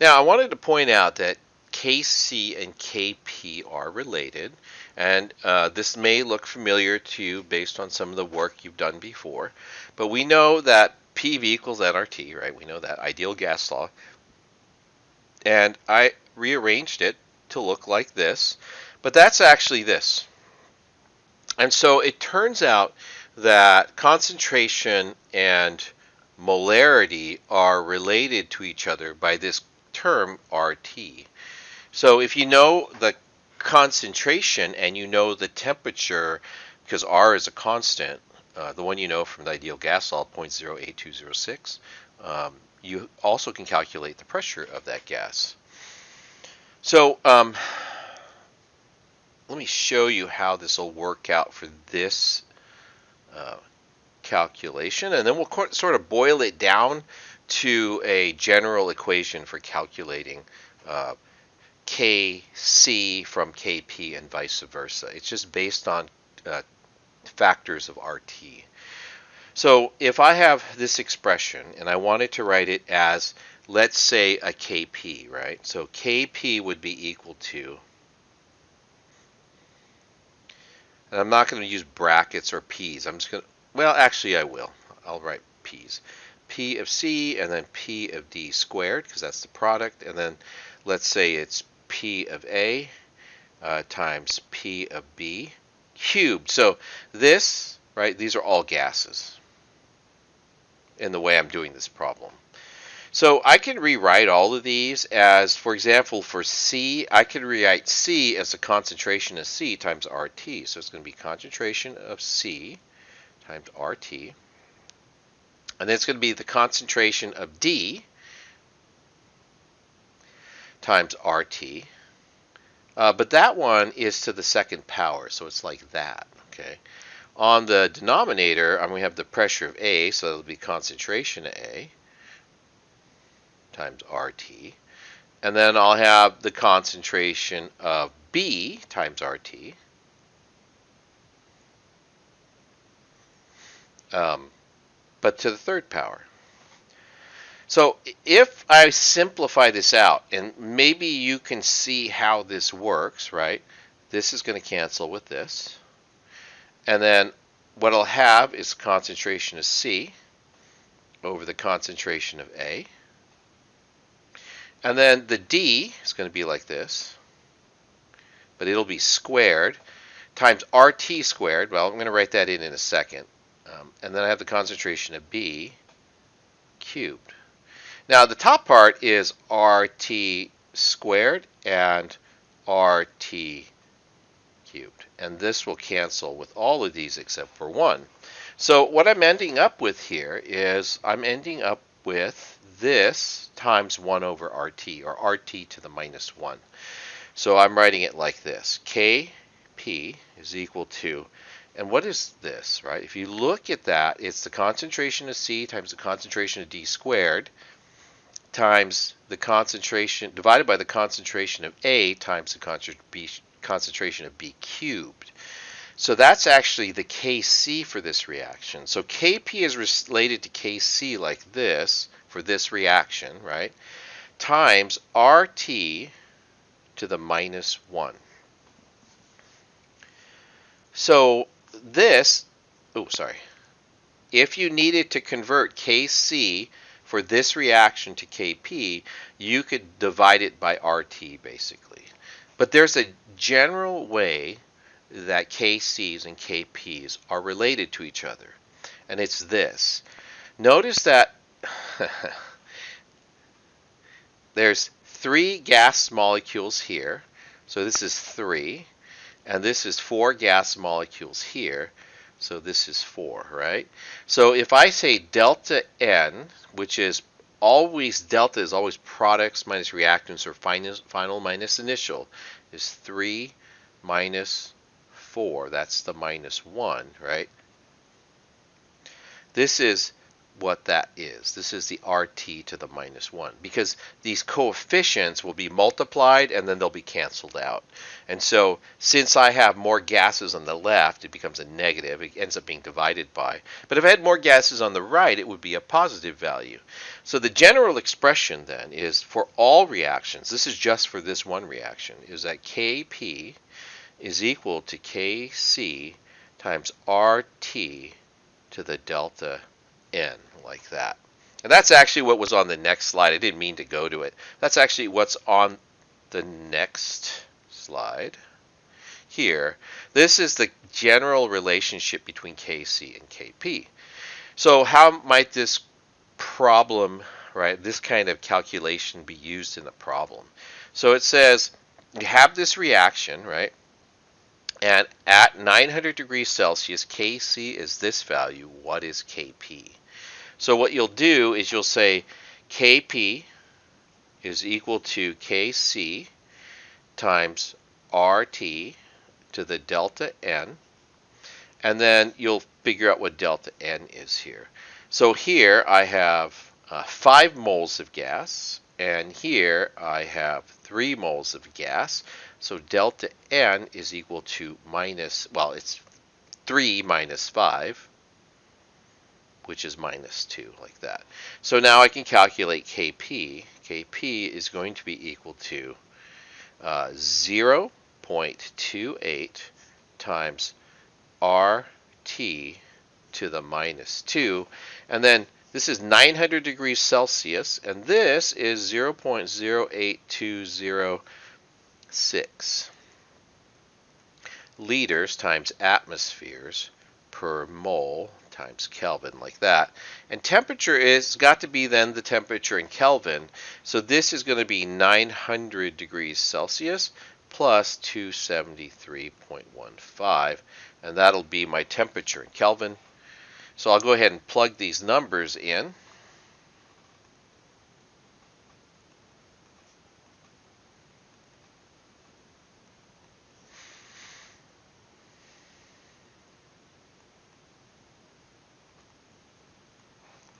Now, I wanted to point out that Kc and Kp are related, and this may look familiar to you based on some of the work you've done before, but we know that PV equals nRT, right? We know that ideal gas law, and I rearranged it to look like this, but that's actually this. And so it turns out that concentration and molarity are related to each other by this term RT. So if you know the concentration and you know the temperature, because R is a constant, the one you know from the ideal gas law, 0.08206, you also can calculate the pressure of that gas. So let me show you how this will work out for this uh, calculation, and then we'll sort of boil it down to a general equation for calculating uh, Kc from Kp and vice versa. It's just based on factors of RT. So if I have this expression and I wanted to write it as, let's say, a Kp, right? So Kp would be equal to, and I'm not going to use brackets or p's. I'm just going to, well, actually I will. I'll write p's. P of C and then P of D squared, because that's the product. And then let's say it's P of A times P of B cubed. So this, right, these are all gases in the way I'm doing this problem. So I can rewrite all of these as, for example, for C, I can rewrite C as the concentration of C times RT. So it's going to be concentration of C times RT. And then it's going to be the concentration of D times RT. But that one is to the second power, so it's like that. Okay. On the denominator, I'm going to have the pressure of A, so it'll be concentration of A times RT. And then I'll have the concentration of B times RT. But to the third power. So if I simplify this out, and maybe you can see how this works, right? This is going to cancel with this. And then what I'll have is concentration of C over the concentration of A. And then the D is going to be like this, but it'll be squared times RT squared. Well, I'm going to write that in a second. And then I have the concentration of B cubed. Now the top part is RT squared and RT cubed. And this will cancel with all of these except for one. So what I'm ending up with here is I'm ending up with this times 1 over RT, or RT to the minus 1. So I'm writing it like this. Kp is equal to, and what is this, right? If you look at that, it's the concentration of C times the concentration of D squared times the concentration, divided by the concentration of A times the concentration of B cubed. So that's actually the Kc for this reaction. So Kp is related to Kc like this for this reaction, right? Times RT to the minus 1. So this, oh, sorry. If you needed to convert Kc for this reaction to Kp, you could divide it by RT basically. But there's a general way that Kc's and Kp's are related to each other, and it's this. Notice that there's 3 gas molecules here, so this is 3, and this is 4 gas molecules here, so this is 4, right? So if I say delta N, which is always, delta is always products minus reactants, or final minus initial, is 3 minus 4. That's the minus 1, right? This is what that is. This is the RT to the minus 1, because these coefficients will be multiplied and then they'll be canceled out. And so since I have more gases on the left, it becomes a negative. It ends up being divided by. But if I had more gases on the right, it would be a positive value. So the general expression then is for all reactions, this is just for this one reaction, is that Kp is equal to Kc times RT to the delta N, like that. And that's actually what was on the next slide. I didn't mean to go to it. That's actually what's on the next slide here. This is the general relationship between Kc and Kp. So how might this problem, right, this kind of calculation be used in a problem? So it says you have this reaction, right? And at 900 degrees Celsius, Kc is this value. What is Kp? So what you'll do is you'll say Kp is equal to Kc times RT to the delta N, and then you'll figure out what delta N is here. So here I have 5 moles of gas, and here I have 3 moles of gas. So delta N is equal to minus, well, it's 3 minus 5, which is minus 2, like that. So now I can calculate Kp. Kp is going to be equal to 0.28 times RT to the minus 2. And then this is 900 degrees Celsius, and this is 0.08206 liters times atmospheres per mole times Kelvin, like that. And temperature is got to be then the temperature in Kelvin. So this is going to be 900 degrees Celsius plus 273.15, and that'll be my temperature in Kelvin. So I'll go ahead and plug these numbers in.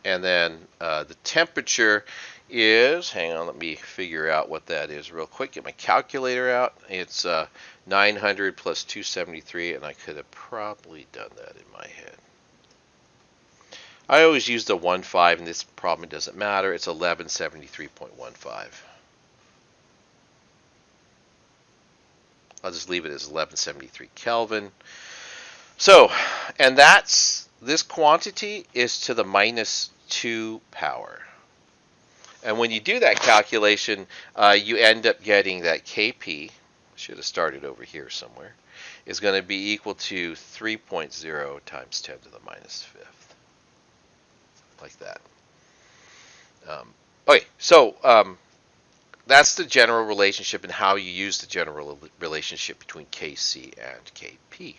And then the temperature is, hang on, let me figure out what that is real quick. Get my calculator out. It's 900 plus 273, and I could have probably done that in my head. I always use the 1.5, and this problem doesn't matter. It's 1173.15. I'll just leave it as 1173 Kelvin. So, and that's, this quantity is to the minus 2 power. And when you do that calculation, you end up getting that Kp, should have started over here somewhere, is going to be equal to 3.0 times 10 to the minus 5th. Like that. Okay, so that's the general relationship and how you use the general relationship between Kc and Kp.